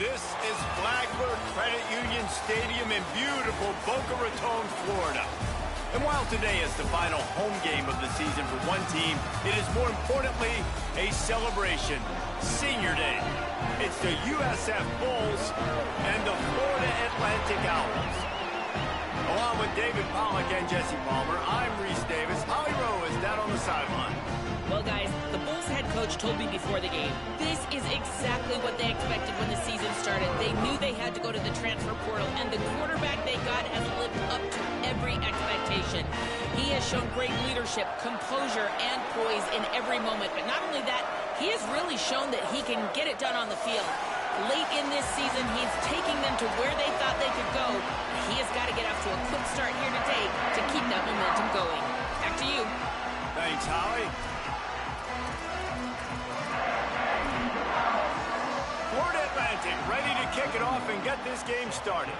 This is Blackbird Credit Union Stadium in beautiful Boca Raton, Florida. And while today is the final home game of the season for one team, it is more importantly a celebration, Senior Day. It's the USF Bulls and the Florida Atlantic Owls. Along with David Pollack and Jesse Palmer, I'm Reese Davis. Holly Rowe is down on the sideline. Well, guys, the Bulls head coach told me before the game, this is exactly what they expected when the season started. They knew they had to go to the transfer portal, and the quarterback they got has lived up to every expectation. He has shown great leadership, composure, and poise in every moment. But not only that, he has really shown that he can get it done on the field. Late in this season, he's taking them to where they thought they could go. He has got to get off to a quick start here today to keep that momentum going. Back to you. Thanks, Holly. Florida Atlantic ready to kick it off and get this game started.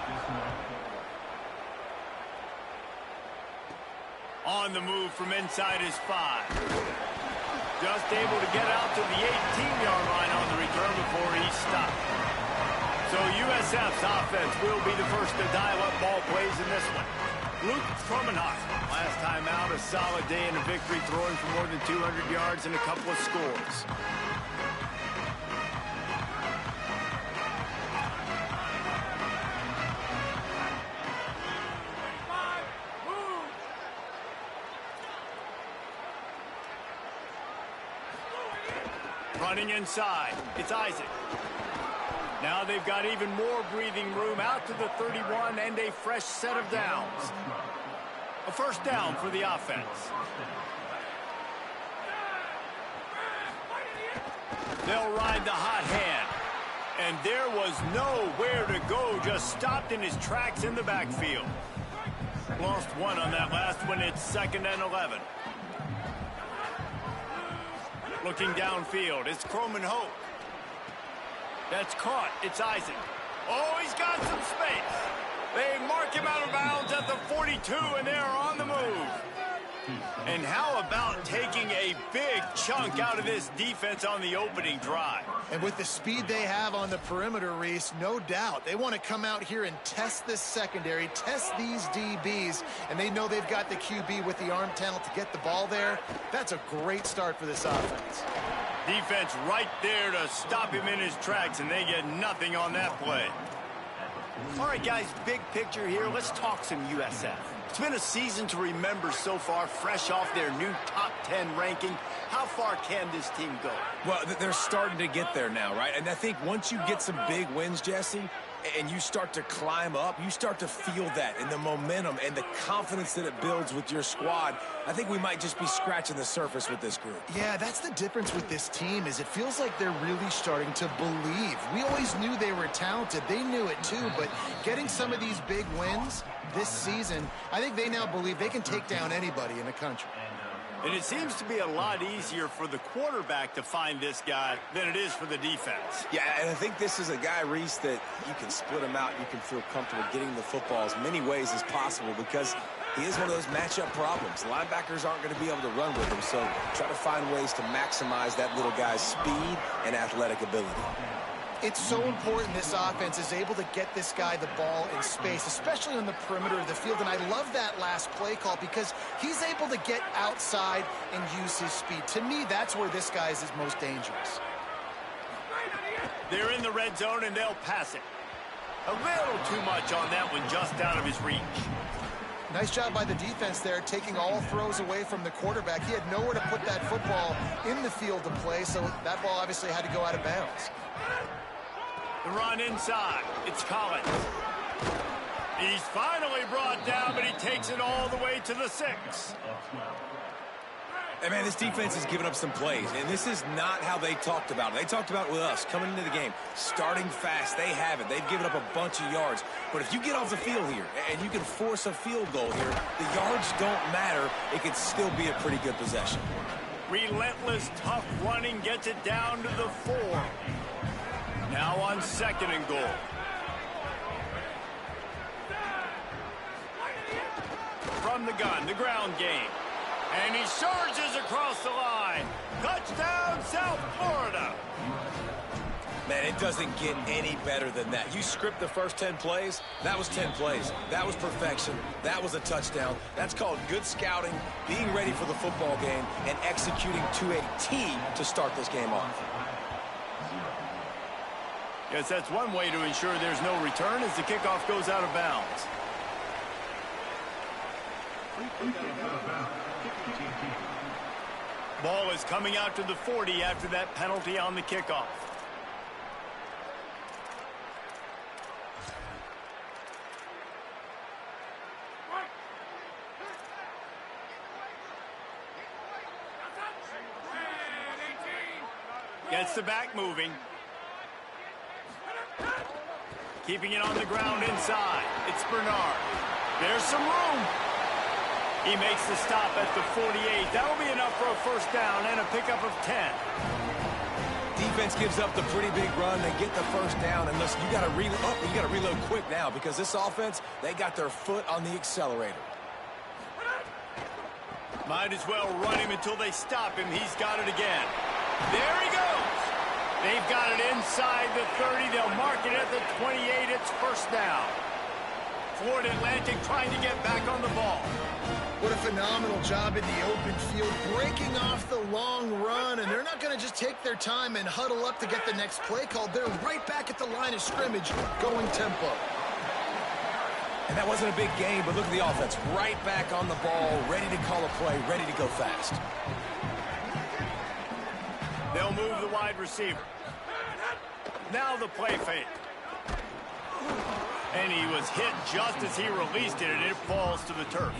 On the move from inside his 5. Just able to get out to the 18-yard line on the return before he stopped. So USF's offense will be the first to dial up ball plays in this one. Luke Trumenhoff, last time out, a solid day in a victory, throwing for more than 200 yards and a couple of scores. Running inside, it's Isaac. Now they've got even more breathing room out to the 31 and a fresh set of downs. A first down for the offense. They'll ride the hot hand. And there was nowhere to go, just stopped in his tracks in the backfield. Lost one on that last one, it's 2nd and 11. Looking downfield, it's Croman-Hope. That's caught, it's Isaac. Oh, he's got some space. They mark him out of bounds at the 42, and they're on the move. And how about taking a big chunk out of this defense on the opening drive? And with the speed they have on the perimeter, Reese, no doubt, they want to come out here and test this secondary, test these DBs, and they know they've got the QB with the arm talent to get the ball there. That's a great start for this offense. Defense right there to stop him in his tracks, and they get nothing on that play. All right, guys, big picture here. Let's talk some USF. It's been a season to remember so far, fresh off their new top 10 ranking. How far can this team go? Well, they're starting to get there now, right? And I think once you get some big wins, Jesse, and you start to climb up, you start to feel that and the momentum and the confidence that it builds with your squad. I think we might just be scratching the surface with this group. Yeah, that's the difference with this team, is it feels like they're really starting to believe. We always knew they were talented. They knew it too, but getting some of these big wins this season, I think they now believe they can take down anybody in the country. And it seems to be a lot easier for the quarterback to find this guy than it is for the defense. Yeah, and I think this is a guy, Reese, that you can split him out. You can feel comfortable getting the football as many ways as possible because he is one of those matchup problems. Linebackers aren't going to be able to run with him, so try to find ways to maximize that little guy's speed and athletic ability. It's so important this offense is able to get this guy the ball in space, especially on the perimeter of the field. And I love that last play call because he's able to get outside and use his speed. To me, that's where this guy is his most dangerous. They're in the red zone, and they'll pass it. A little too much on that one, just out of his reach. Nice job by the defense there, taking all throws away from the quarterback. He had nowhere to put that football in the field to play, so that ball obviously had to go out of bounds. The run inside. It's Collins. He's finally brought down, but he takes it all the way to the 6. Hey, man, this defense has given up some plays, and this is not how they talked about it. They talked about it with us coming into the game, starting fast. They haven't. They've given up a bunch of yards. But if you get off the field here and you can force a field goal here, the yards don't matter. It could still be a pretty good possession. Relentless, tough running gets it down to the 4. Now on 2nd and goal. From the gun, the ground game. And he surges across the line. Touchdown, South Florida. Man, It doesn't get any better than that. You script the first 10 plays, that was 10 plays. That was perfection. That was a touchdown. That's called good scouting, being ready for the football game, and executing to a T to start this game off. Yes, that's one way to ensure there's no return as the kickoff goes out of bounds. Ball is coming out to the 40 after that penalty on the kickoff. Gets the back moving. Keeping it on the ground inside. It's Bernard. There's some room. He makes the stop at the 48. That'll be enough for a first down and a pickup of 10. Defense gives up the pretty big run. They get the first down. And listen, you got to reload quick now because this offense, they got their foot on the accelerator. Might as well run him until they stop him. He's got it again. There he goes. They've got it inside the 30. They'll mark it at the 28. It's first down. Florida Atlantic trying to get back on the ball. What a phenomenal job in the open field, breaking off the long run, and they're not going to just take their time and huddle up to get the next play called. They're right back at the line of scrimmage, going tempo. And that wasn't a big game, but look at the offense. Right back on the ball, ready to call a play, ready to go fast. They'll move the wide receiver. Now the play fake. And he was hit just as he released it, and it falls to the turf.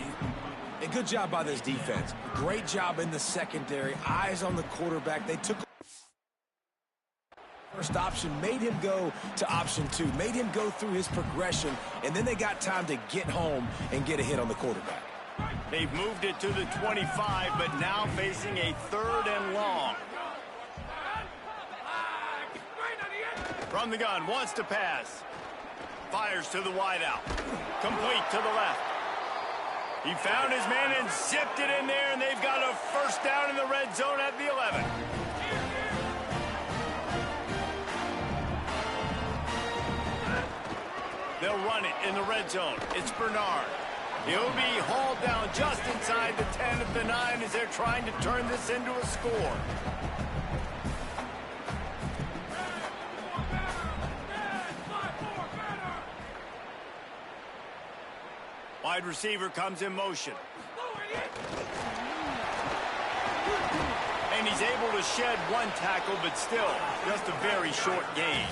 A good job by this defense. Great job in the secondary. Eyes on the quarterback. They took first option, made him go to option 2, made him go through his progression, and then they got time to get home and get a hit on the quarterback. They've moved it to the 25, but now facing a 3rd and long. From the gun, wants to pass. Fires to the wideout. Complete to the left. He found his man and zipped it in there, and they've got a first down in the red zone at the 11. They'll run it in the red zone. It's Bernard. He'll be hauled down just inside the 10 at the 9 as they're trying to turn this into a score. Wide receiver comes in motion. And he's able to shed one tackle, but still just a very short gain.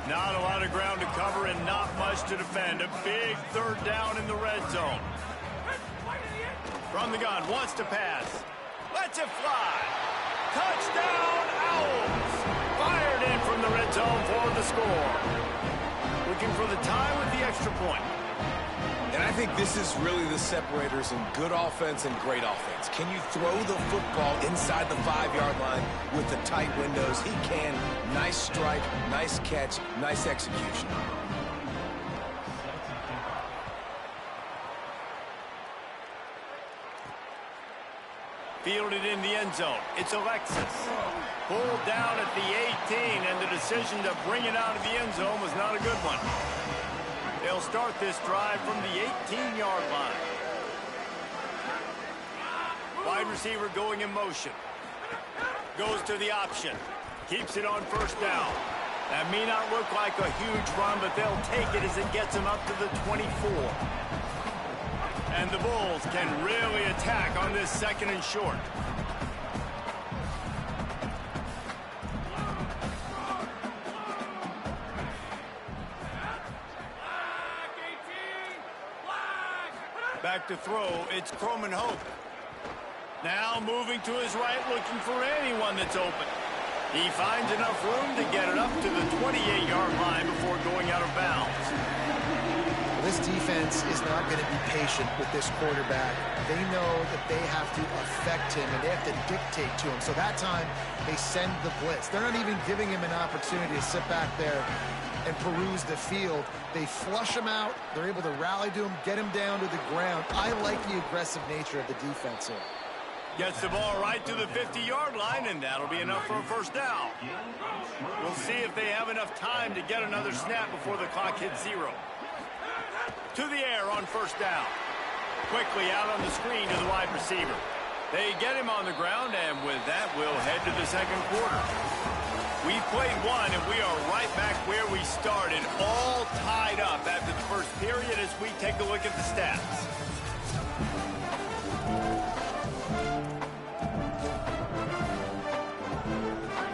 Not a lot of ground to cover and not much to defend. A big 3rd down in the red zone. From the gun, wants to pass. Lets it fly. Touchdown, Owls. Fired in from the red zone for the score. Looking for the tie with the extra point. And I think this is really the separators in good offense and great offense. Can you throw the football inside the 5-yard line with the tight windows? He can. Nice strike, nice catch, nice execution. Fielded in the end zone. It's Alexis. Pulled down at the 18, and the decision to bring it out of the end zone was not a good one. They'll start this drive from the 18-yard line. Wide receiver going in motion. Goes to the option. Keeps it on first down. That may not look like a huge run, but they'll take it as it gets them up to the 24. And the Bulls can really attack on this 2nd and short. Back to throw, it's Croman Hope. Now moving to his right, looking for anyone that's open. He finds enough room to get it up to the 28-yard line before going out of bounds. This defense is not going to be patient with this quarterback. They know that they have to affect him, and they have to dictate to him. So that time, they send the blitz. They're not even giving him an opportunity to sit back there and peruse the field. They flush him out. They're able to rally to him, get him down to the ground. I like the aggressive nature of the defense here. Gets the ball right to the 50-yard line, and that'll be enough for a first down. We'll see if they have enough time to get another snap before the clock hits 0. To the air on first down. Quickly out on the screen to the wide receiver. They get him on the ground, and with that, we'll head to the second quarter. We played one, and we are right back where we started, all tied up after the first period as we take a look at the stats.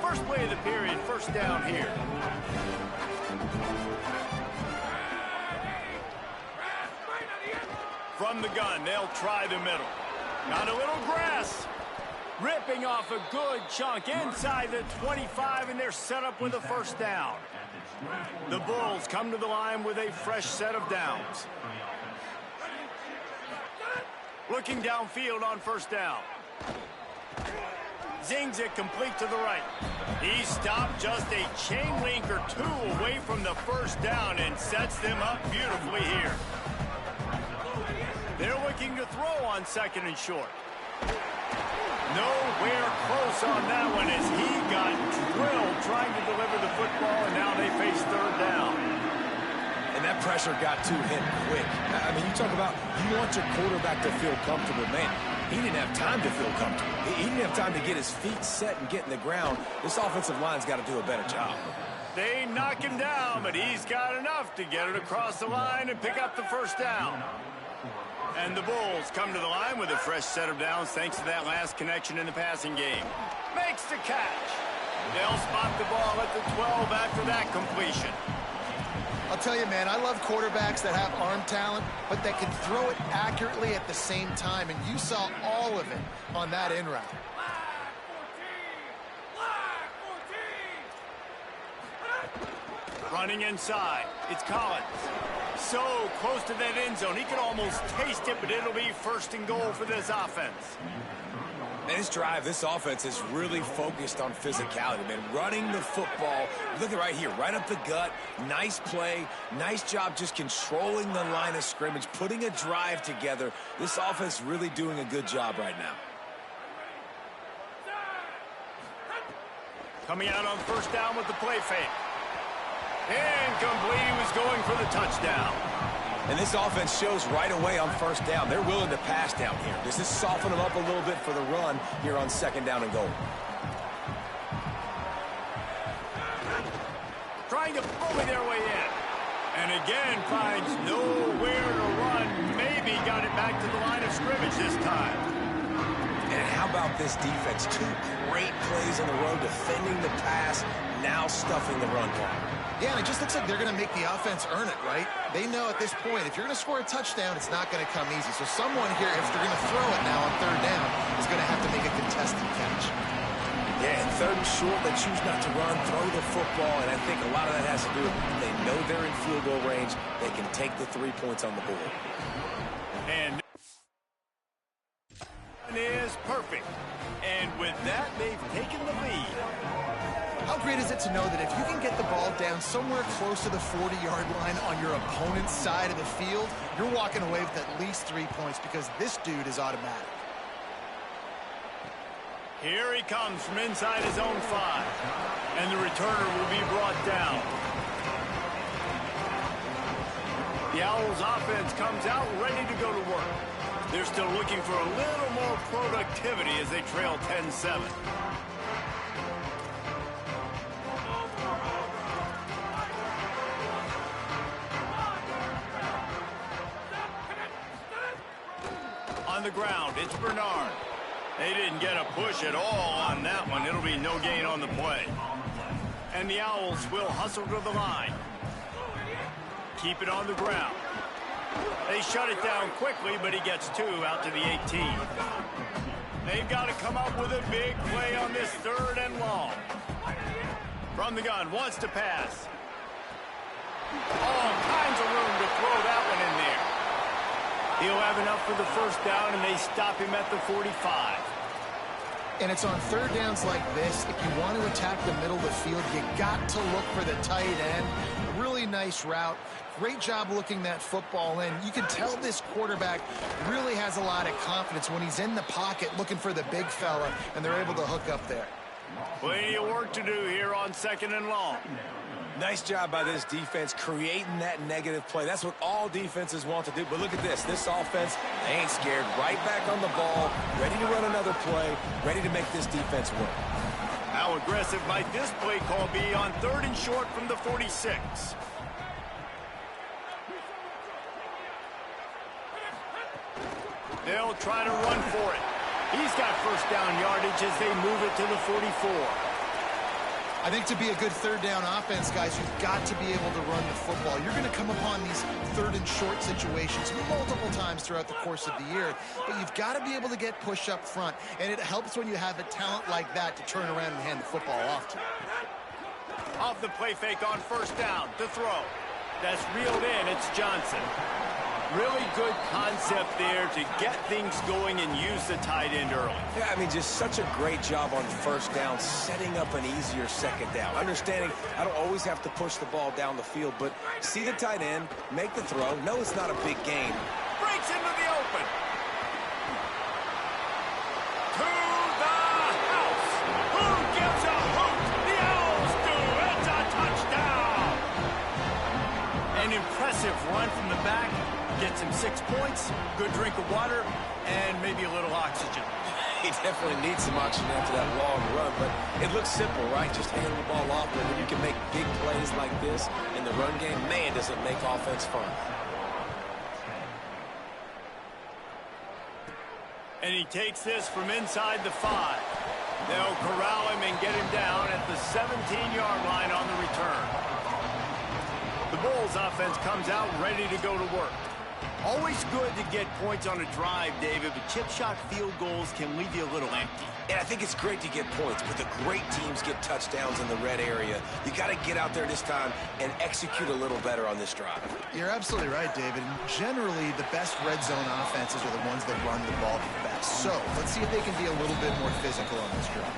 First play of the period, first down here. From the gun, they'll try the middle. Got a little grass. Ripping off a good chunk inside the 25, and they're set up with a first down. The Bulls come to the line with a fresh set of downs. Looking downfield on first down. Zings it complete to the right. He stopped just a chain link or two away from the first down and sets them up beautifully here. They're looking to throw on second and short. Nowhere close on that one as he got drilled trying to deliver the football, and now they face third down. And that pressure got to him quick. I mean, you talk about you want your quarterback to feel comfortable. Man, he didn't have time to feel comfortable. He didn't have time to get his feet set and get in the ground. This offensive line's got to do a better job. They knock him down, but he's got enough to get it across the line and pick up the first down. And the Bulls come to the line with a fresh set of downs thanks to that last connection in the passing game. Makes the catch. They'll spot the ball at the 12 after that completion. I'll tell you, man, I love quarterbacks that have arm talent, but that can throw it accurately at the same time, and you saw all of it on that in route. Running inside, it's Collins. So close to that end zone, he could almost taste it, but it'll be first and goal for this offense. And this drive, this offense is really focused on physicality, man. Running the football, look at right here, right up the gut. Nice play, nice job just controlling the line of scrimmage, putting a drive together. This offense really doing a good job right now. Coming out on first down with the play fake. Incomplete, he was going for the touchdown. And this offense shows right away on first down. They're willing to pass down here. Does this soften them up a little bit for the run here on second down and goal? Trying to bully their way in. And again finds nowhere to run. Maybe got it back to the line of scrimmage this time. And how about this defense? Two great plays in a row, defending the pass, now stuffing the run block. Yeah, and it just looks like they're going to make the offense earn it, right? They know at this point, if you're going to score a touchdown, it's not going to come easy. So someone here, if they're going to throw it now on third down, is going to have to make a contested catch. Yeah, and third and short, they choose not to run, throw the football, and I think a lot of that has to do with they know they're in field goal range. They can take the 3 points on the board. And is perfect. And with that, they've taken the lead. How great is it to know that if you can get the ball down somewhere close to the 40-yard line on your opponent's side of the field, you're walking away with at least 3 points because this dude is automatic. Here he comes from inside his own 5. And the returner will be brought down. The Owls offense comes out ready to go to work. They're still looking for a little more productivity as they trail 10-7. On the ground, it's Bernard. They didn't get a push at all on that one. It'll be no gain on the play. And the Owls will hustle to the line. Keep it on the ground. They shut it down quickly, but he gets 2 out to the 18. They've got to come up with a big play on this third and long. From the gun, wants to pass. All kinds of room to throw that one in there. He'll have enough for the first down, and they stop him at the 45. And it's on third downs like this, if you want to attack the middle of the field, you got to look for the tight end. Really nice route. Great job looking that football in. You can tell this quarterback really has a lot of confidence when he's in the pocket looking for the big fella, and they're able to hook up there. Plenty of work to do here on 2nd and long. Nice job by this defense creating that negative play. That's what all defenses want to do. But look at this. This offense, they ain't scared. Right back on the ball, ready to run another play, ready to make this defense work. How aggressive might this play call be on 3rd and short from the 46? They'll try to run for it. He's got first down yardage as they move it to the 44. I think to be a good third down offense, guys, you've got to be able to run the football. You're going to come upon these 3rd and short situations multiple times throughout the course of the year, but you've got to be able to get push up front, and it helps when you have a talent like that to turn around and hand the football off to. Off the play fake on first down, the throw. That's reeled in, it's Johnson. Really good concept there to get things going and use the tight end early. Yeah, I mean, just such a great job on first down, setting up an easier second down. Understanding I don't always have to push the ball down the field, but see the tight end, make the throw. No, it's not a big gain. Breaks into the open. To the house. Who gives a hoot? The Owls do. It's a touchdown. An impressive run from the back. Gets him 6 points, good drink of water, and maybe a little oxygen. He definitely needs some oxygen after that long run, but it looks simple, right? Just hand the ball off, but when you can make big plays like this in the run game, man, does it make offense fun. And he takes this from inside the 5. They'll corral him and get him down at the 17-yard line on the return. The Bulls offense comes out ready to go to work. Always good to get points on a drive, David, but chip shot field goals can leave you a little empty. And I think it's great to get points, but the great teams get touchdowns in the red area. You got to get out there this time and execute a little better on this drive. You're absolutely right, David. Generally, the best red zone offenses are the ones that run the ball the best. So let's see if they can be a little bit more physical on this drive.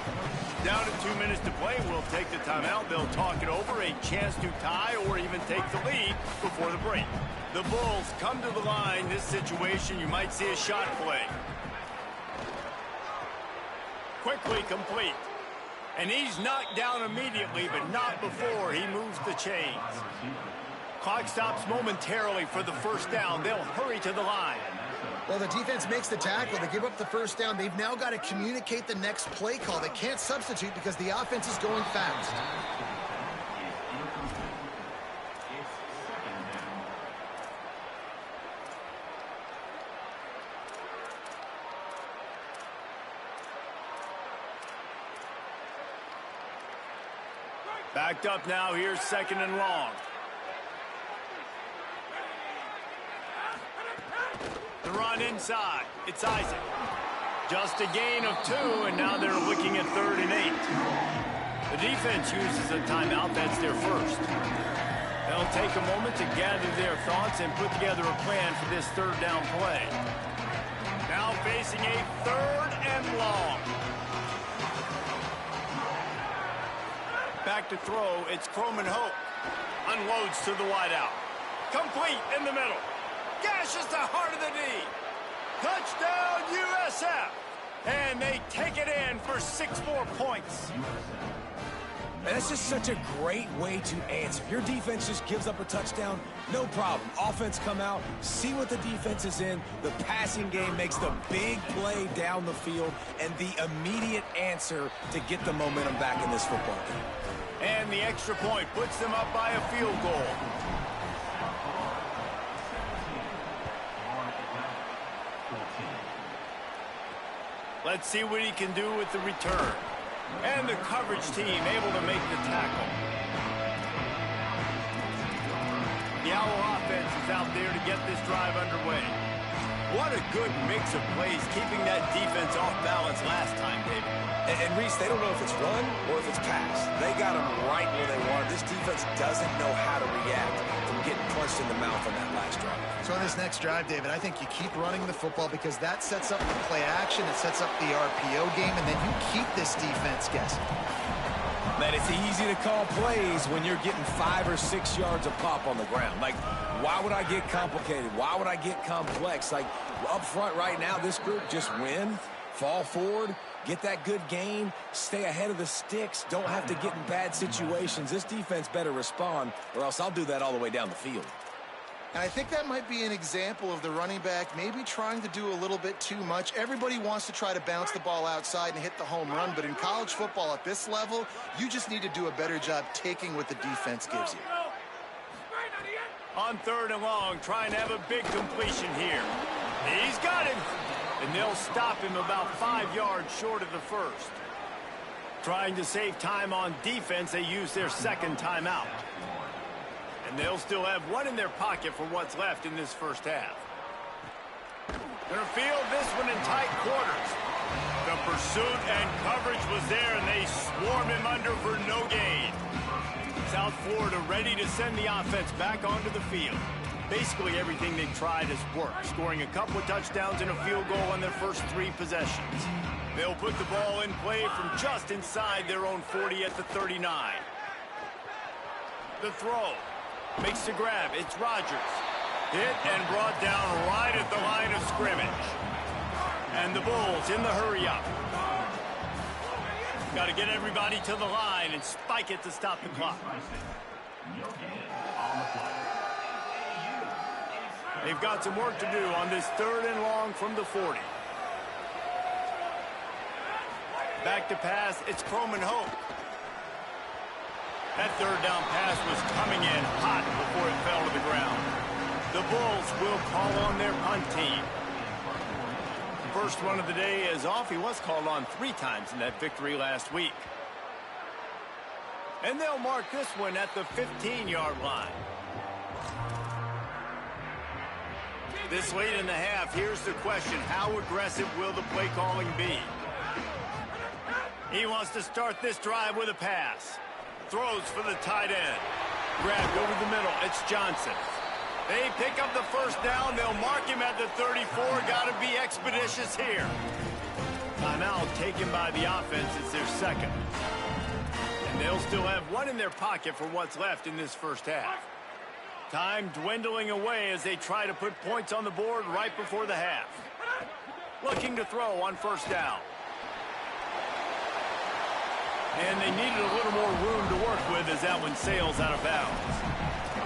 Down to 2 minutes to play. We'll take the timeout. They'll talk it over, a chance to tie or even take the lead before the break. The Bulls come to the line. This situation, you might see a shot play. Quickly complete. And he's knocked down immediately, but not before he moves the chains. Clock stops momentarily for the first down. They'll hurry to the line. Well, the defense makes the tackle. They give up the first down. They've now got to communicate the next play call. They can't substitute because the offense is going fast. Backed up now. Here's 2nd and long. The run inside. It's Isaac. Just a gain of 2, and now they're looking at 3rd and 8. The defense uses a timeout. That's their first. They'll take a moment to gather their thoughts and put together a plan for this 3rd down play. Now facing a 3rd and long. Back to throw. It's Croman Hope. Unloads to the wideout. Complete in the middle. Gashes the heart of the D. Touchdown, USF. And they take it in for 6 more points. And that's just such a great way to answer. Your defense just gives up a touchdown, no problem. Offense come out, see what the defense is in. The passing game makes the big play down the field and the immediate answer to get the momentum back in this football game. And the extra point puts them up by a field goal. Let's see what he can do with the return. And the coverage team able to make the tackle. The Owl offense is out there to get this drive underway. What a good mix of plays, keeping that defense off balance last time, David. And Reese, they don't know if it's run or if it's pass. They got them right where they want. This defense doesn't know how to react from getting punched in the mouth on that last drive. So on this next drive, David, I think you keep running the football because that sets up the play action, it sets up the RPO game, and then you keep this defense guessing. Man, it's easy to call plays when you're getting 5 or 6 yards of pop on the ground. Like, why would I get complicated? Why would I get complex? Like, up front right now, this group just win, fall forward, get that good gain, stay ahead of the sticks, don't have to get in bad situations. This defense better respond, or else I'll do that all the way down the field. And I think that might be an example of the running back maybe trying to do a little bit too much. Everybody wants to try to bounce the ball outside and hit the home run, but in college football at this level, you just need to do a better job taking what the defense gives you. On 3rd and long, trying to have a big completion here. He's got him. And they'll stop him about 5 yards short of the first. Trying to save time on defense, they use their second timeout. And they'll still have one in their pocket for what's left in this first half. Gonna field this one in tight quarters. The pursuit and coverage was there, and they swarm him under for no gain. South Florida ready to send the offense back onto the field. Basically everything they've tried has worked, scoring a couple of touchdowns and a field goal on their first 3 possessions. They'll put the ball in play from just inside their own 40 at the 39. The throw. Makes the grab. It's Rodgers. Hit and brought down right at the line of scrimmage. And the Bulls in the hurry-up. Got to get everybody to the line and spike it to stop the clock. They've got some work to do on this 3rd and long from the 40. Back to pass. It's Croman Hope. That 3rd down pass was coming in hot before it fell to the ground. The Bulls will call on their punt team. First one of the day is off. He was called on 3 times in that victory last week. And they'll mark this one at the 15-yard line. This late in the half, here's the question. How aggressive will the play calling be? He wants to start this drive with a pass. Throws for the tight end. Grabbed over the middle. It's Johnson. They pick up the first down. They'll mark him at the 34. Got to be expeditious here. Timeout taken by the offense. It's their second. And they'll still have one in their pocket for what's left in this first half. Time dwindling away as they try to put points on the board right before the half. Looking to throw on first down. And they needed a little more room to work with as that one sails out of bounds.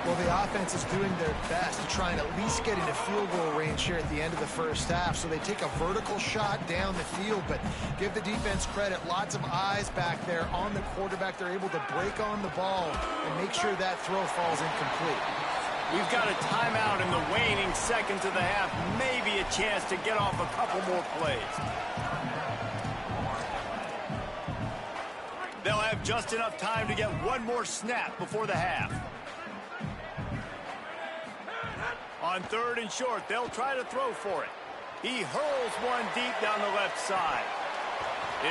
Well, the offense is doing their best to try and at least get into field goal range here at the end of the first half. So they take a vertical shot down the field, but give the defense credit. Lots of eyes back there on the quarterback. They're able to break on the ball and make sure that throw falls incomplete. We've got a timeout in the waning seconds of the half. Maybe a chance to get off a couple more plays. They'll have just enough time to get one more snap before the half. On 3rd and short, they'll try to throw for it. He hurls one deep down the left side.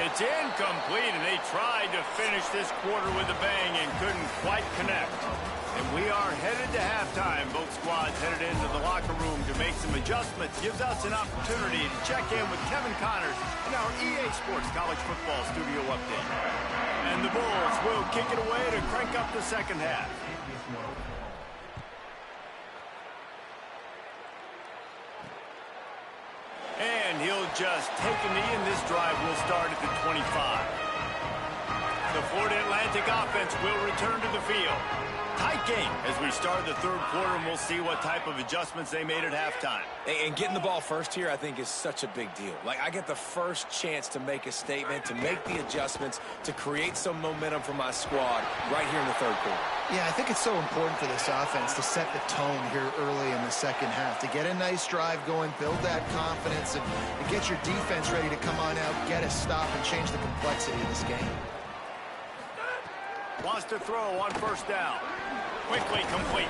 It's incomplete, and they tried to finish this quarter with a bang and couldn't quite connect. And we are headed to halftime. Both squads headed into the locker room to make some adjustments. Gives us an opportunity to check in with Kevin Connors in our EA Sports College Football Studio update. And the Bulls will kick it away to crank up the second half. And he'll just take a knee, and this drive will start at the 25. The Florida Atlantic offense will return to the field. Tight game as we start the 3rd quarter, and we'll see what type of adjustments they made at halftime. And getting the ball first here, I think, is such a big deal. Like, I get the first chance to make a statement, to make the adjustments, to create some momentum for my squad right here in the 3rd quarter. Yeah, I think it's so important for this offense to set the tone here early in the second half, to get a nice drive going, build that confidence, and get your defense ready to come on out, get a stop, and change the complexity of this game. Wants to throw on first down. Quickly complete.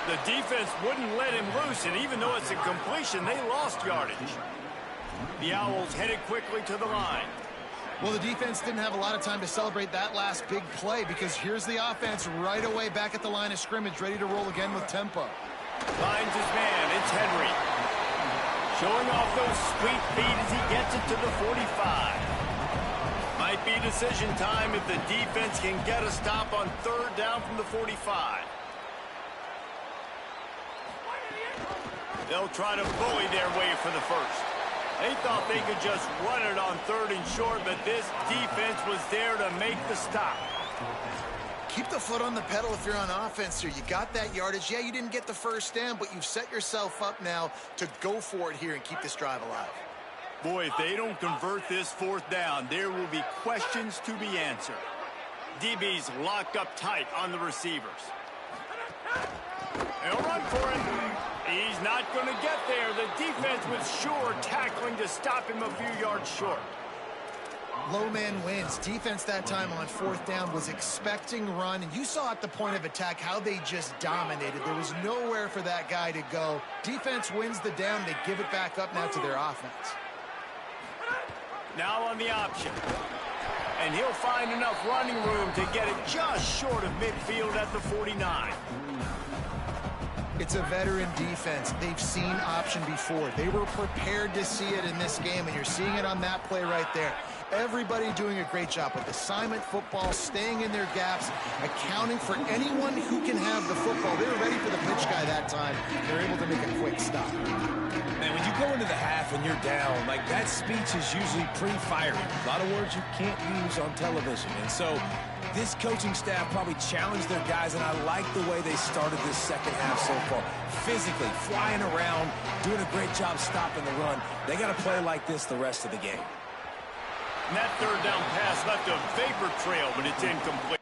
The defense wouldn't let him loose, and even though it's a completion, they lost yardage. The Owls headed quickly to the line. Well, the defense didn't have a lot of time to celebrate that last big play because here's the offense right away back at the line of scrimmage, ready to roll again with tempo. Finds his man. It's Henry. Showing off those sweet feet as he gets it to the 45. Might be decision time if the defense can get a stop on third down from the 45. They'll try to bully their way for the first. They thought they could just run it on third and short, but this defense was there to make the stop. Keep the foot on the pedal if you're on offense here. You got that yardage. Yeah, you didn't get the first down, but you've set yourself up now to go for it here and keep this drive alive. Boy, if they don't convert this fourth down, there will be questions to be answered. DB's locked up tight on the receivers. They'll run for it. He's not going to get there. The defense was sure tackling to stop him a few yards short. Low man wins. Defense that time on fourth down was expecting run, and you saw at the point of attack how they just dominated. There was nowhere for that guy to go. Defense wins the down. They give it back up now to their offense. Now on the option. And he'll find enough running room to get it just short of midfield at the 49. It's a veteran defense. They've seen option before. They were prepared to see it in this game, and you're seeing it on that play right there. Everybody doing a great job with assignment football, staying in their gaps, accounting for anyone who can have the football. They were ready for the pitch guy that time. They're able to make a quick stop. Man, when you go into the half and you're down, like that speech is usually pretty fiery. A lot of words you can't use on television. And so this coaching staff probably challenged their guys, and I like the way they started this second half so far. Physically, flying around, doing a great job stopping the run. They got to play like this the rest of the game. And that third down pass left a vapor trail, but it's incomplete.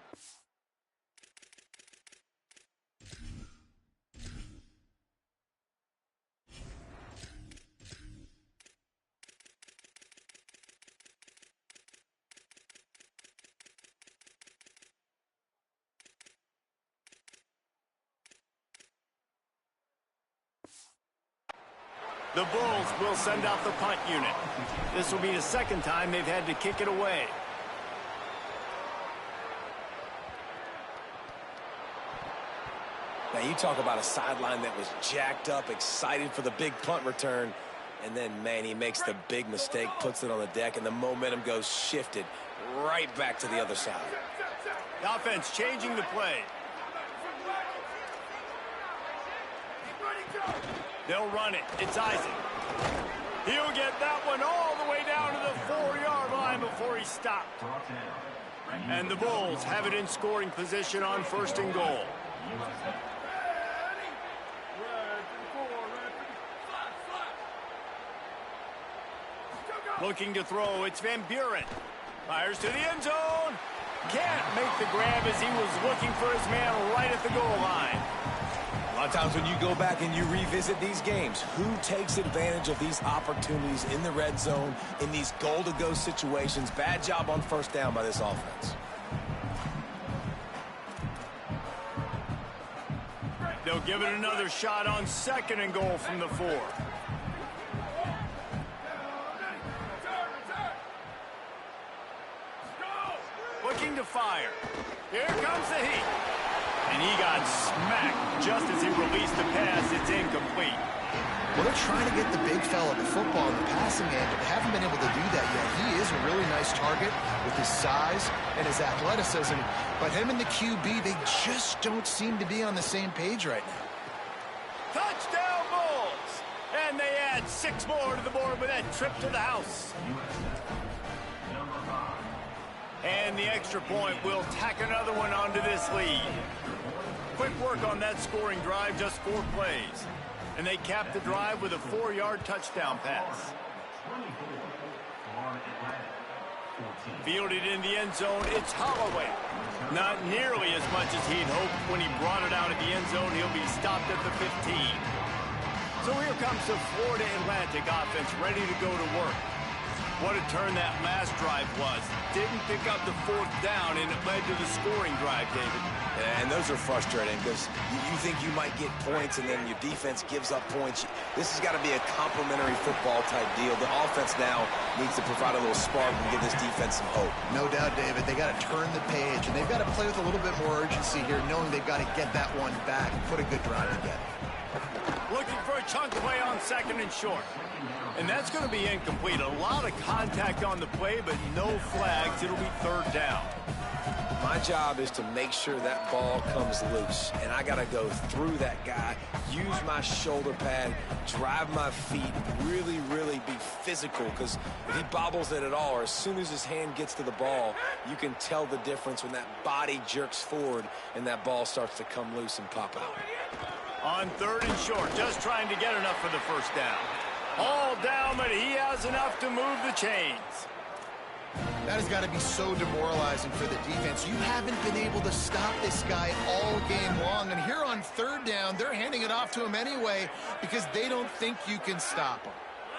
The Bulls will send out the punt unit. This will be the second time they've had to kick it away. Now, you talk about a sideline that was jacked up, excited for the big punt return, and then, man, he makes the big mistake, puts it on the deck, and the momentum goes shifted right back to the other side. The offense changing the play. They'll run it. It's Isaac. He'll get that one all the way down to the 4-yard line before he stopped. And the Bulls have it in scoring position on first and goal. Looking to throw, it's Van Buren. Fires to the end zone. Can't make the grab as he was looking for his man right at the goal line. A lot of times when you go back and you revisit these games, who takes advantage of these opportunities in the red zone, in these goal-to-go situations? Bad job on first down by this offense. They'll give it another shot on second and goal from the 4. Looking to fire. Here comes the heat. And he got smacked just as he released the pass. It's incomplete. Well, they're trying to get the big fella the football in the passing game, but they haven't been able to do that yet. He is a really nice target with his size and his athleticism, but him and the QB, they just don't seem to be on the same page right now. Touchdown, Bulls! And they add 6 more to the board with that trip to the house. And the extra point will tack another one onto this lead. Quick work on that scoring drive, just 4 plays. And they cap the drive with a 4-yard touchdown pass. Fielded in the end zone, it's Holloway. Not nearly as much as he'd hoped when he brought it out of the end zone. He'll be stopped at the 15. So here comes the Florida Atlantic offense ready to go to work. What a turn that last drive was. Didn't pick up the fourth down, and it led to the scoring drive, David. Yeah, and those are frustrating because you think you might get points, and then your defense gives up points. This has got to be a complementary football type deal. The offense now needs to provide a little spark and give this defense some hope. No doubt, David. They got to turn the page, and they've got to play with a little bit more urgency here, knowing they've got to get that one back and put a good drive together. Looking for a chunk play on second and short. And that's going to be incomplete. A lot of contact on the play, but no flags. It'll be third down. My job is to make sure that ball comes loose, and I got to go through that guy, use my shoulder pad, drive my feet, really, really be physical, because if he bobbles it at all, or as soon as his hand gets to the ball, you can tell the difference when that body jerks forward and that ball starts to come loose and pop out. On third and short, just trying to get enough for the first down. All down, but he has enough to move the chains. That has got to be so demoralizing for the defense. You haven't been able to stop this guy all game long. And here on third down, they're handing it off to him anyway because they don't think you can stop him.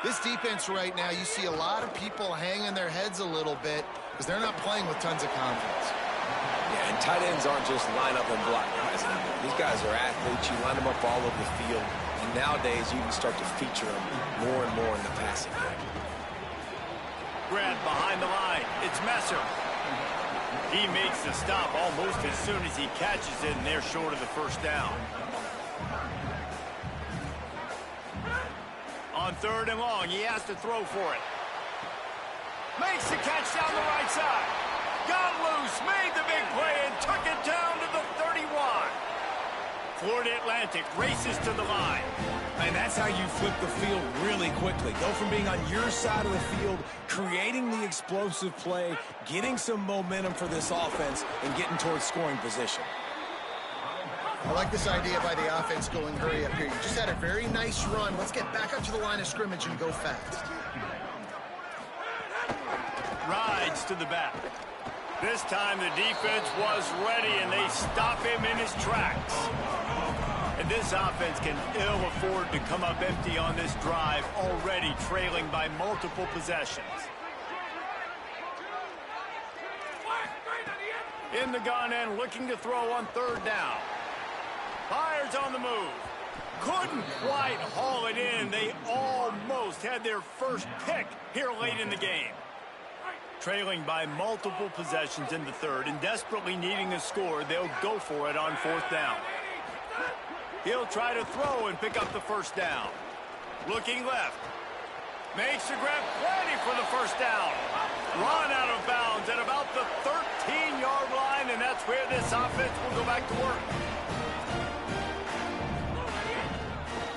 This defense right now, you see a lot of people hanging their heads a little bit because they're not playing with tons of confidence. Yeah, and tight ends aren't just line up and block guys anymore. These guys are athletes. You line them up all over the field. And nowadays, you can start to feature them more and more in the passing game. Grab behind the line. It's Messer. He makes the stop almost as soon as he catches it, and they're short of the first down. On third and long, he has to throw for it. Makes the catch down the right side. Got loose, made the big play, and took it down to the 31. Florida Atlantic races to the line. And that's how you flip the field really quickly. Go from being on your side of the field, creating the explosive play, getting some momentum for this offense, and getting towards scoring position. I like this idea by the offense going hurry up here. You just had a very nice run. Let's get back up to the line of scrimmage and go fast. Rides to the back. This time the defense was ready, and they stop him in his tracks. And this offense can ill afford to come up empty on this drive, already trailing by multiple possessions. In the gun end, looking to throw on third down. Fires on the move. Couldn't quite haul it in. They almost had their first pick here late in the game. Trailing by multiple possessions in the third and desperately needing a score, they'll go for it on fourth down. He'll try to throw and pick up the first down. Looking left. Makes the grab, plenty for the first down. Run out of bounds at about the 13-yard line, and that's where this offense will go back to work.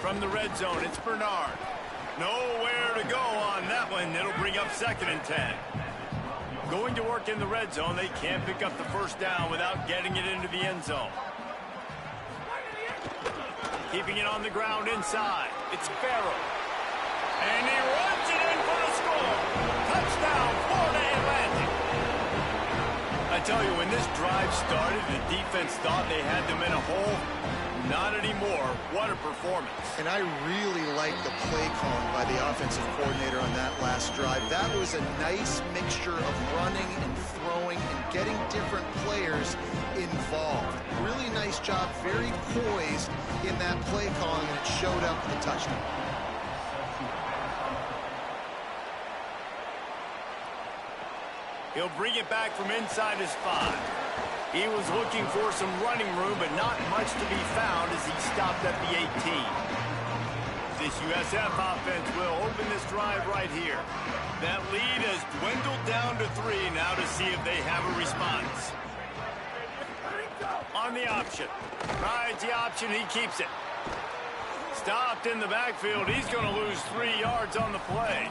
From the red zone, it's Bernard. Nowhere to go on that one. It'll bring up second and 10. Going to work in the red zone, they can't pick up the first down without getting it into the end zone. Keeping it on the ground inside. It's Farrell. And he runs it in for the score. Touchdown, Florida Atlantic. I tell you, when this drive started, the defense thought they had them in a hole. Not anymore. What a performance. And I really like the play calling by the offensive coordinator on that last drive. That was a nice mixture of running and throwing and getting different players involved. Really nice job, very poised in that play calling, and it showed up with the touchdown. He'll bring it back from inside his 5. He was looking for some running room, but not much to be found as he stopped at the 18. This USF offense will open this drive right here. That lead has dwindled down to 3 now to see if they have a response. On the option. Rides the option, he keeps it. Stopped in the backfield. He's going to lose 3 yards on the play.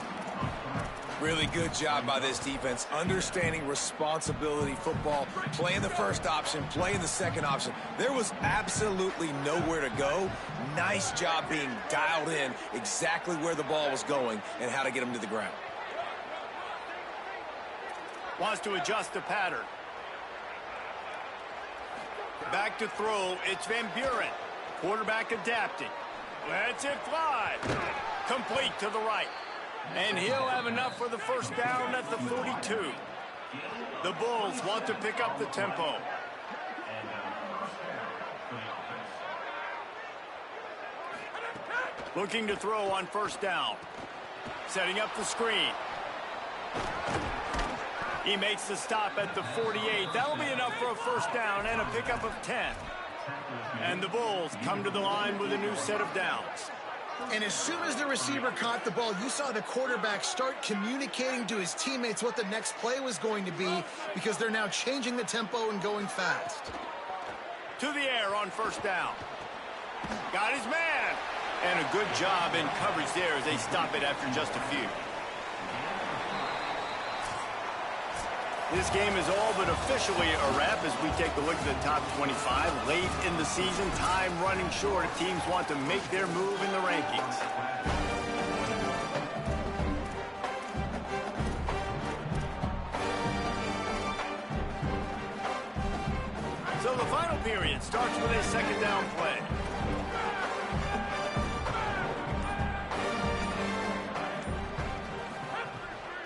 Really good job by this defense, understanding responsibility football, playing the first option, playing the second option. There was absolutely nowhere to go. Nice job being dialed in exactly where the ball was going and how to get him to the ground. Wants to adjust the pattern. Back to throw, it's Van Buren. Quarterback adapting. Lets it fly. Complete to the right. And he'll have enough for the first down at the 42. The Bulls want to pick up the tempo. Looking to throw on first down. Setting up the screen. He makes the stop at the 48. That'll be enough for a first down and a pickup of 10. And the Bulls come to the line with a new set of downs. And as soon as the receiver caught the ball, you saw the quarterback start communicating to his teammates what the next play was going to be, because they're now changing the tempo and going fast. To the air on first down. Got his man. And a good job in coverage there as they stop it after just a few. This game is all but officially a wrap as we take a look at the top 25. Late in the season, time running short. Teams want to make their move in the rankings. So the final period starts with a second down play.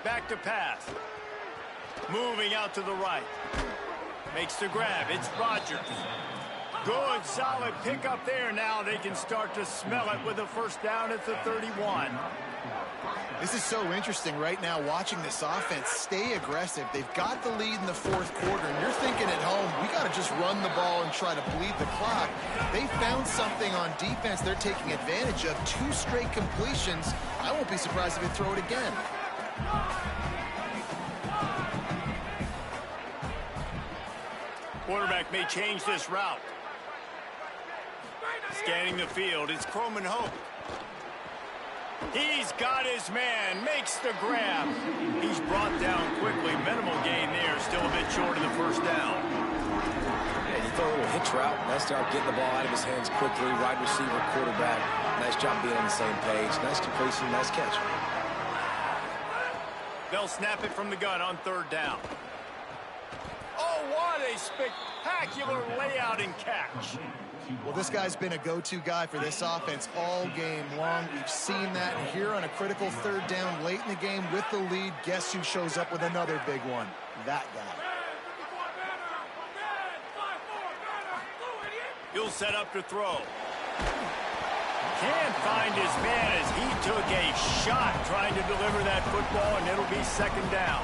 Back to pass. Moving out to the right. Makes the grab. It's Rodgers. Good, solid pickup there. Now they can start to smell it with a first down at the 31. This is so interesting right now, watching this offense stay aggressive. They've got the lead in the fourth quarter, and you're thinking at home, we got to just run the ball and try to bleed the clock. They found something on defense they're taking advantage of. 2 straight completions. I won't be surprised if they throw it again. Quarterback may change this route. Scanning the field, it's GHOGH. He's got his man, makes the grab. He's brought down quickly. Minimal gain there, still a bit short of the first down. Yeah, he threw a little hitch route. Nice job getting the ball out of his hands quickly. Wide receiver, quarterback. Nice job being on the same page. Nice completion, nice catch. They'll snap it from the gun on third down. Oh, what a spectacular layout and catch. Well, this guy's been a go-to guy for this offense all game long. We've seen that here on a critical third down late in the game with the lead. Guess who shows up with another big one? That guy. He'll set up to throw. Can't find his man as he took a shot trying to deliver that football, and it'll be second down.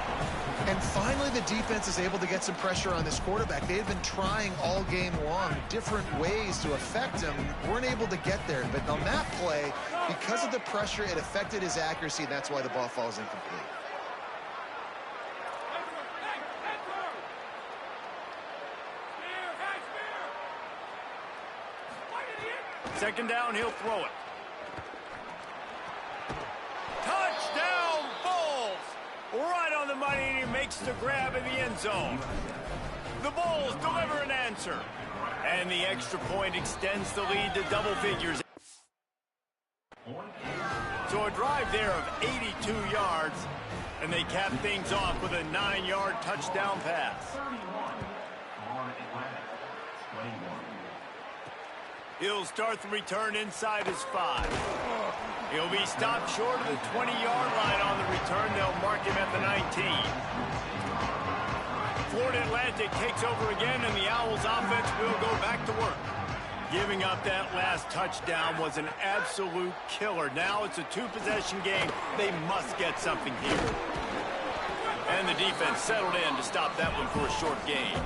And finally, the defense is able to get some pressure on this quarterback. They had been trying all game long different ways to affect him. Weren't able to get there. But on that play, because of the pressure, it affected his accuracy, and that's why the ball falls incomplete. Second down, he'll throw it. Touchdown, Bulls! Right on the money, and he makes the grab in the end zone. The Bulls deliver an answer. And the extra point extends the lead to double figures. So a drive there of 82 yards, and they cap things off with a 9-yard touchdown pass. He'll start the return inside his 5. He'll be stopped short of the 20-yard line on the return. They'll mark him at the 19. Florida Atlantic takes over again, and the Owls offense will go back to work. Giving up that last touchdown was an absolute killer. Now it's a 2-possession game. They must get something here. And the defense settled in to stop that one for a short gain.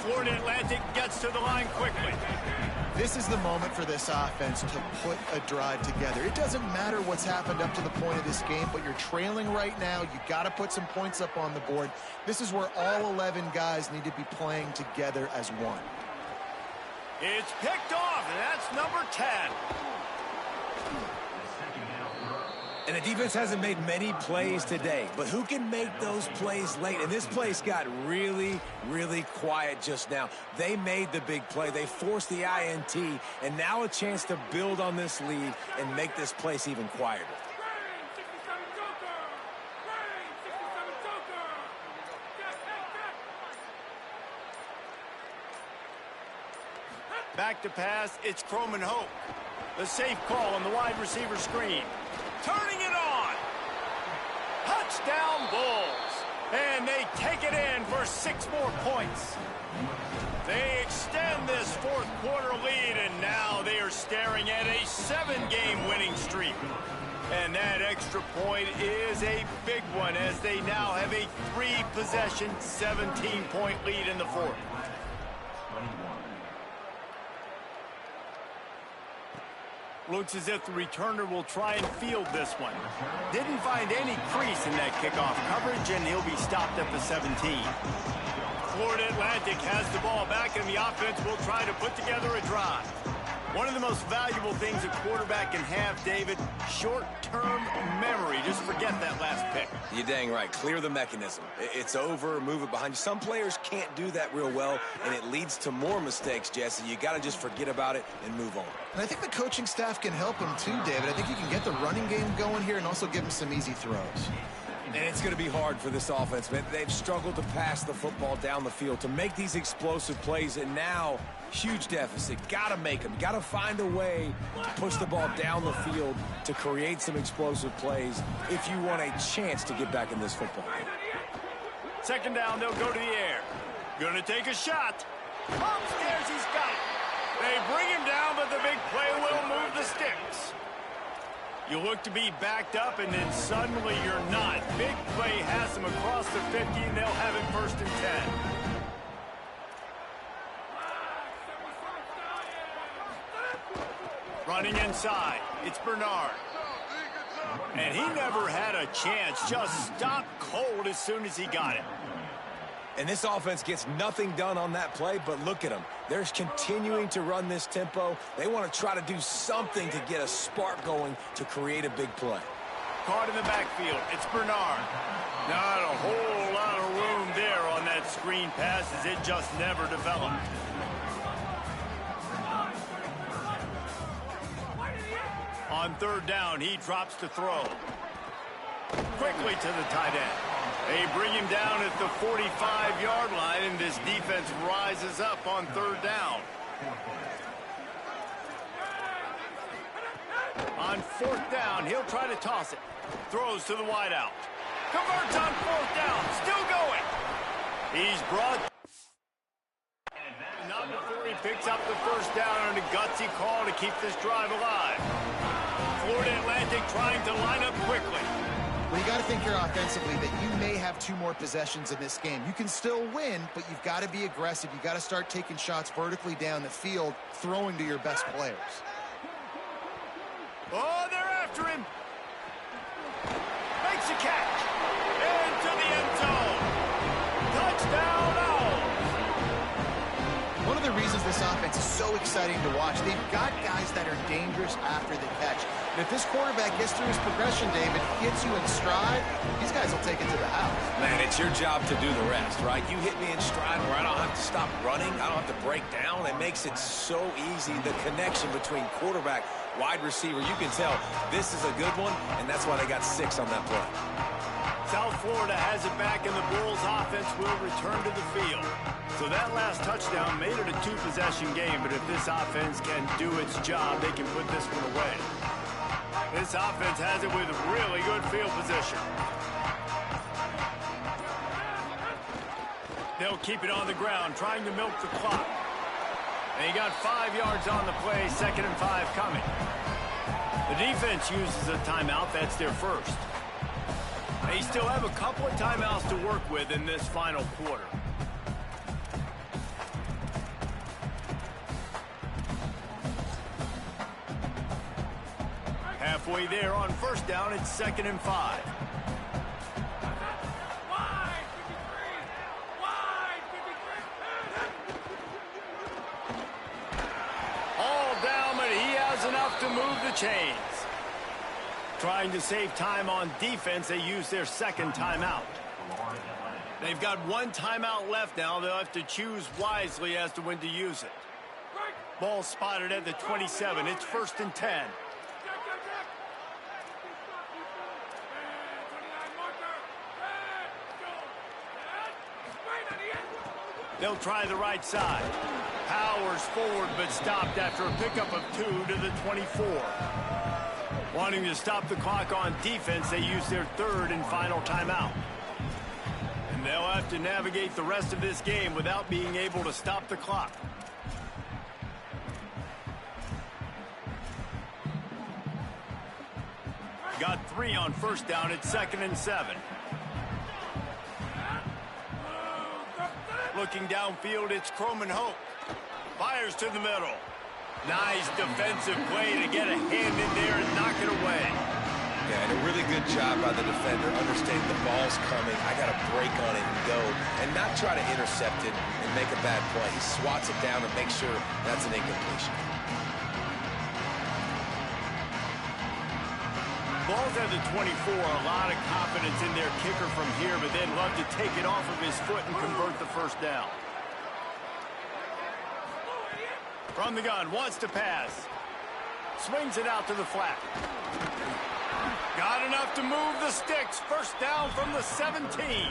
Florida Atlantic gets to the line quickly. This is the moment for this offense to put a drive together. It doesn't matter what's happened up to the point of this game, but you're trailing right now. You got to put some points up on the board. This is where all 11 guys need to be playing together as one. It's picked off, and that's number 10. And the defense hasn't made many plays today, but who can make those plays late? And this place got really, really quiet just now. They made the big play. They forced the INT, and now a chance to build on this lead and make this place even quieter. Back to pass, it's GHOGH. The safe call on the wide receiver screen. Turning it on. Touchdown Bulls. And they take it in for 6 more points. They extend this fourth quarter lead, and now they are staring at a 7-game winning streak. And that extra point is a big one as they now have a 3-possession, 17-point lead in the fourth. Looks as if the returner will try and field this one. Didn't find any crease in that kickoff coverage, and he'll be stopped at the 17. Florida Atlantic has the ball back, and the offense will try to put together a drive. One of the most valuable things a quarterback can have, David, short-term memory. Just forget that last pick. You're dang right. Clear the mechanism. It's over, move it behind you. Some players can't do that real well, and it leads to more mistakes, Jesse. You got to just forget about it and move on. And I think the coaching staff can help him too, David. I think you can get the running game going here and also give him some easy throws. And it's going to be hard for this offense, man. They've struggled to pass the football down the field, to make these explosive plays, and now huge deficit. Got to make them. Got to find a way to push the ball down the field to create some explosive plays if you want a chance to get back in this football game. Second down, they'll go to the air. Gonna take a shot. Upstairs, he's got it. They bring him down, but the big play will move the sticks. You look to be backed up, and then suddenly you're not. Big play has them across the 50, and they'll have it 1st and 10. Running inside, it's Bernard. And he never had a chance, just stopped cold as soon as he got it. And this offense gets nothing done on that play, but look at them. They're continuing to run this tempo. They want to try to do something to get a spark going to create a big play. Caught in the backfield, it's Bernard. Not a whole lot of room there on that screen pass as it just never developed. On 3rd down, he drops to throw. Quickly to the tight end. They bring him down at the 45-yard line, and this defense rises up on 3rd down. On 4th down, he'll try to toss it. Throws to the wideout. Converts on 4th down. Still going. He's brought. Not before he picks up the 1st down on a gutsy call to keep this drive alive. Florida Atlantic trying to line up quickly. Well, you got to think here offensively that you may have 2 more possessions in this game. You can still win, but you've got to be aggressive. You've got to start taking shots vertically down the field, throwing to your best players. Oh, they're after him. Makes a catch. Into the end zone. Touchdown, Owls. One of the reasons this offense is so exciting to watch, they've got guys that are dangerous after the catch. And if this quarterback gets through his progression, David, gets you in stride, these guys will take it to the house. Man, it's your job to do the rest, right? You hit me in stride where I don't have to stop running. I don't have to break down. It makes it so easy, the connection between quarterback, wide receiver. You can tell this is a good one, and that's why they got 6 on that play. South Florida has it back, and the Bulls offense will return to the field. So that last touchdown made it a 2-possession game, but if this offense can do its job, they can put this one away. This offense has it with really good field position. They'll keep it on the ground, trying to milk the clock. And he got 5 yards on the play, 2nd and 5 coming. The defense uses a timeout. That's their first. They still have a couple of timeouts to work with in this final quarter. Halfway there on 1st down, it's 2nd and 5. All down, but he has enough to move the chains. Trying to save time on defense, they use their 2nd timeout. They've got 1 timeout left now. They'll have to choose wisely as to when to use it. Ball spotted at the 27. It's 1st and 10. They'll try the right side. Powers forward, but stopped after a pickup of 2 to the 24. Wanting to stop the clock on defense, they use their third and final timeout. And they'll have to navigate the rest of this game without being able to stop the clock. Got 3 on first down at 2nd and 7. Looking downfield, it's GHOGH. Fires to the middle. Nice defensive play to get a hand in there and knock it away. Yeah, and a really good job by the defender, understanding the ball's coming. I got to break on it and go, and not try to intercept it and make a bad play. He swats it down and makes sure that's an incompletion. Ball's at the 24, a lot of confidence in their kicker from here, but they'd love to take it off of his foot and convert the first down. From the gun, wants to pass. Swings it out to the flat. Got enough to move the sticks. First down from the 17.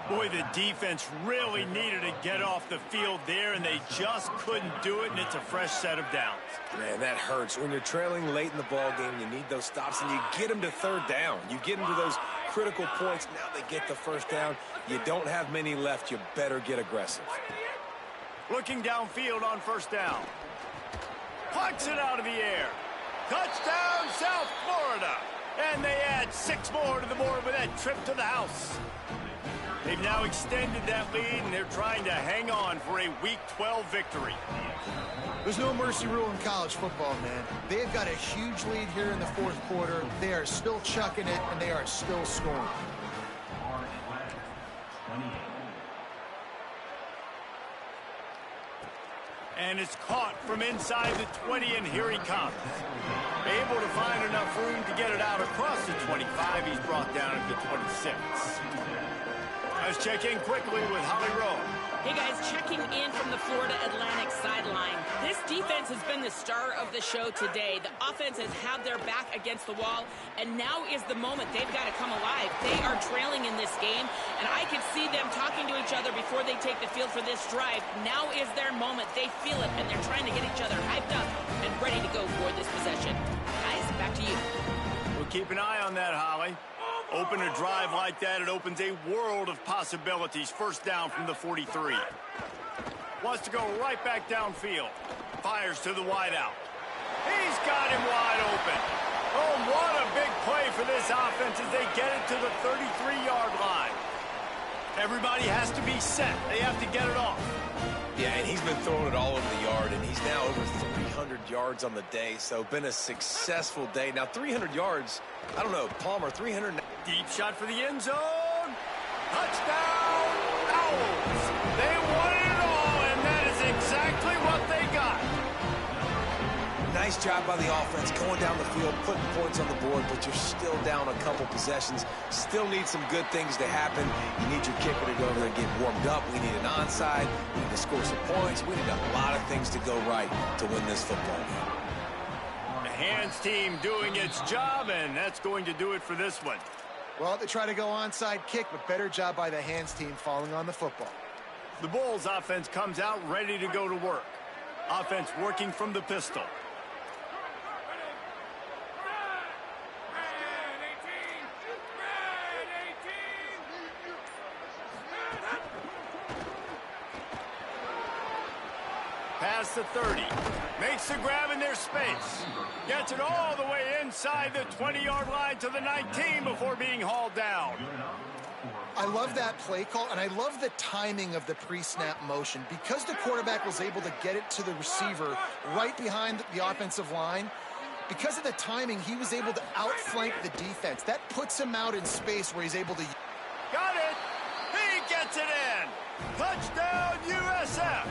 Boy, the defense really needed to get off the field there, and they just couldn't do it, and it's a fresh set of downs. Man, that hurts. When you're trailing late in the ball game, you need those stops, and you get them to third down. You get them to those critical points. Now they get the first down. You don't have many left. You better get aggressive. Looking downfield on first down. Punts it out of the air. Touchdown, South Florida. And they add 6 more to the board with that trip to the house. They've now extended that lead, and they're trying to hang on for a Week 12 victory. There's no mercy rule in college football, man. They've got a huge lead here in the fourth quarter. They are still chucking it, and they are still scoring. And it's caught from inside the 20, and here he comes. Able to find enough room to get it out across the 25. He's brought down at the 26. Let's check in quickly with Holly Rowe. Hey guys, checking in from the Florida Atlantic sideline. This defense has been the star of the show today. The offense has had their back against the wall, and now is the moment they've got to come alive. They are trailing in this game, and I could see them talking to each other before they take the field for this drive. Now is their moment. They feel it, and they're trying to get each other hyped up and ready to go for this possession. Guys, back to you. We'll keep an eye on that, Holly. Open a drive like that, it opens a world of possibilities. First down from the 43. Wants to go right back downfield. Fires to the wideout. He's got him wide open. Oh, what a big play for this offense as they get it to the 33-yard line. Everybody has to be set. They have to get it off. Yeah, and he's been throwing it all over the yard, and he's now over 300 yards on the day, so been a successful day. Now, 300 yards, I don't know, Palmer, 300. Deep shot for the end zone. Touchdown, Owls. They won it all, and that is exactly what they got. Nice job by the offense, going down the field, putting points on the board, but you're still down a couple possessions. Still need some good things to happen. You need your kicker to go over there and get warmed up. We need an onside. We need to score some points. We need a lot of things to go right to win this football game. The hands team doing its job, and that's going to do it for this one. Well, they try to go onside kick, but better job by the hands team falling on the football. The Bulls offense comes out ready to go to work. Offense working from the pistol. Past the 30. Makes the grab in their space. Gets it all the way inside the 20-yard line to the 19 before being hauled down. I love that play call, and I love the timing of the pre-snap motion. Because the quarterback was able to get it to the receiver right behind the offensive line, because of the timing, he was able to outflank the defense. That puts him out in space where he's able to... Got it! He gets it in! Touchdown, USF!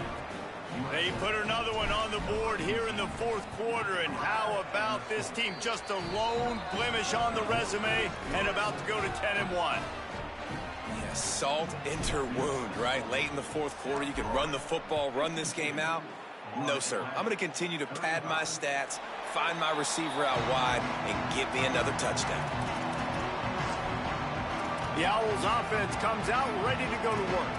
They put another one on the board here in the fourth quarter, and how about this team? Just a lone blemish on the resume and about to go to 10-1. Yeah, salt into wound, right? Late in the fourth quarter, you can run the football, run this game out. No, sir. I'm going to continue to pad my stats, find my receiver out wide, and give me another touchdown. The Owls offense comes out ready to go to work.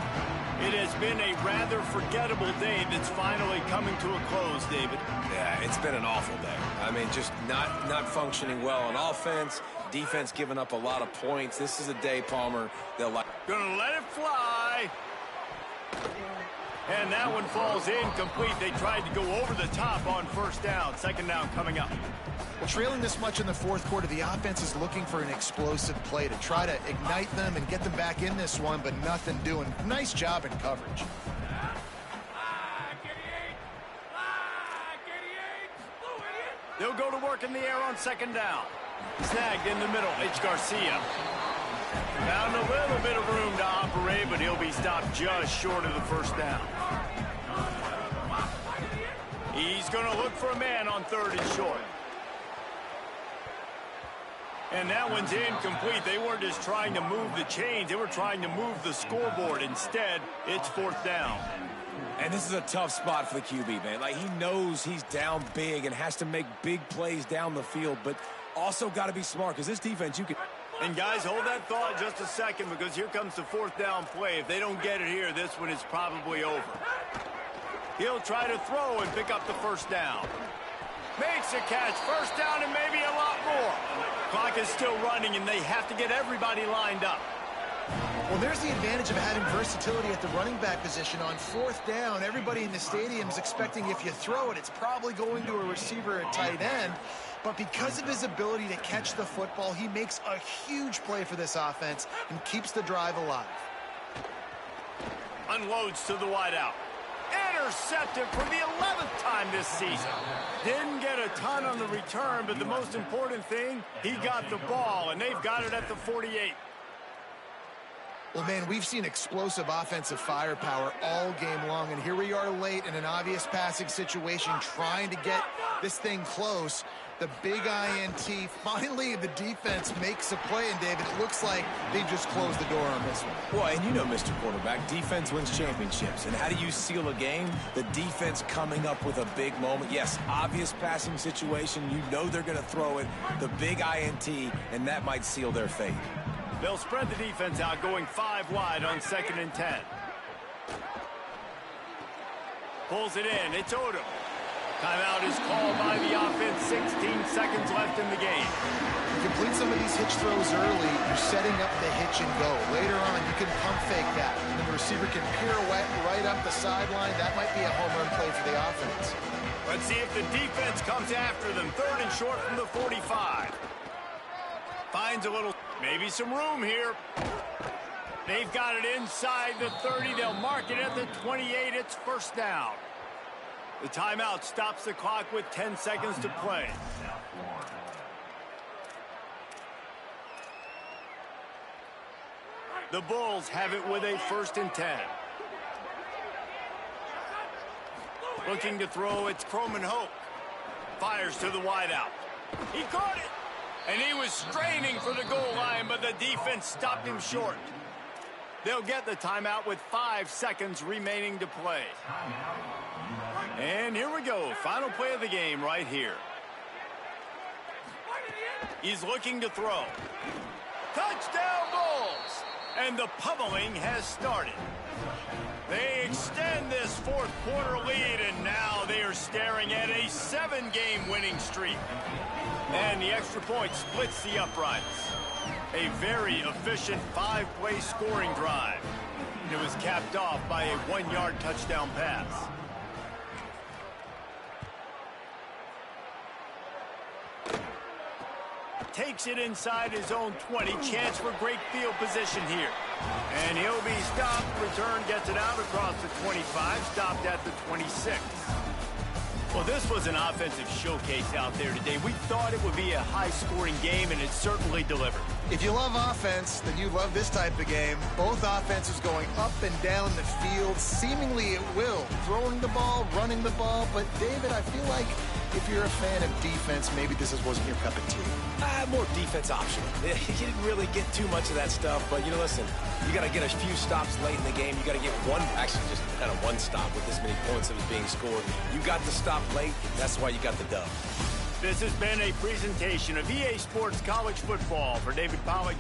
It has it's been a rather forgettable day that's finally coming to a close, David. Yeah, it's been an awful day. I mean, just not functioning well on offense, defense giving up a lot of points. This is a day, Palmer, they'll like. Gonna let it fly. And that one falls incomplete. They tried to go over the top on first down. Second down coming up. Well, trailing this much in the fourth quarter, the offense is looking for an explosive play to try to ignite them and get them back in this one, but nothing doing. Nice job in coverage. They'll go to work in the air on second down. Snagged in the middle. It's Garcia. Found a little bit of room to operate, but he'll be stopped just short of the first down. He's going to look for a man on third and short. And that one's incomplete. They weren't just trying to move the chains. They were trying to move the scoreboard. Instead, it's fourth down. And this is a tough spot for the QB, man. Like, he knows he's down big and has to make big plays down the field, but also got to be smart because this defense, you can... And guys, hold that thought just a second because here comes the fourth down play. If they don't get it here, this one is probably over. He'll try to throw and pick up the first down. Makes a catch, first down and maybe a lot more. Clock is still running and they have to get everybody lined up. Well, there's the advantage of having versatility at the running back position. On fourth down, everybody in the stadium is expecting if you throw it, it's probably going to a receiver at tight end. But because of his ability to catch the football, he makes a huge play for this offense and keeps the drive alive. Unloads to the wideout. Intercepted for the 11th time this season. Didn't get a ton on the return, but the most important thing, he got the ball, and they've got it at the 48. Well, man, we've seen explosive offensive firepower all game long, and here we are late in an obvious passing situation trying to get this thing close. The big INT, finally the defense makes a play, and David, it looks like they've just closed the door on this one. Well, and you know, Mr. Quarterback, defense wins championships. And how do you seal a game? The defense coming up with a big moment. Yes, obvious passing situation. You know they're going to throw it. The big INT, and that might seal their fate. They'll spread the defense out, going 5 wide on 2nd and 10. Pulls it in. It's Odom. Timeout is called by the offense. 16 seconds left in the game. You complete some of these hitch throws early, you're setting up the hitch and go. Later on, you can pump fake that. And then the receiver can pirouette right up the sideline. That might be a home run play for the offense. Let's see if the defense comes after them. 3rd and short from the 45. Finds a little, maybe some room here. They've got it inside the 30. They'll mark it at the 28. It's first down. The timeout stops the clock with 10 seconds to play. The Bulls have it with a 1st and 10. Looking to throw, it's Croman Hope. Fires to the wideout. He caught it. And he was straining for the goal line, but the defense stopped him short. They'll get the timeout with 5 seconds remaining to play. And here we go. Final play of the game right here. He's looking to throw. Touchdown Bulls! And the pummeling has started. They extend this 4th quarter lead, and now they are staring at a 7-game winning streak. And the extra point splits the uprights. A very efficient 5-play scoring drive. It was capped off by a 1-yard touchdown pass. Takes it inside his own 20. Chance for great field position here. And he'll be stopped. Return gets it out across the 25. Stopped at the 26. Well, this was an offensive showcase out there today. We thought it would be a high-scoring game, and it certainly delivered. If you love offense, then you love this type of game. Both offenses going up and down the field, seemingly at will. Throwing the ball, running the ball. But, David, I feel like if you're a fan of defense, maybe this wasn't your cup of tea. More defense optional. You didn't really get too much of that stuff, but, you know, listen, you got to get a few stops late in the game. You got to get actually just kind of one stop with this many points that was being scored. You got the stop late. That's why you got the dub. This has been a presentation of EA Sports College Football. For David Pollack.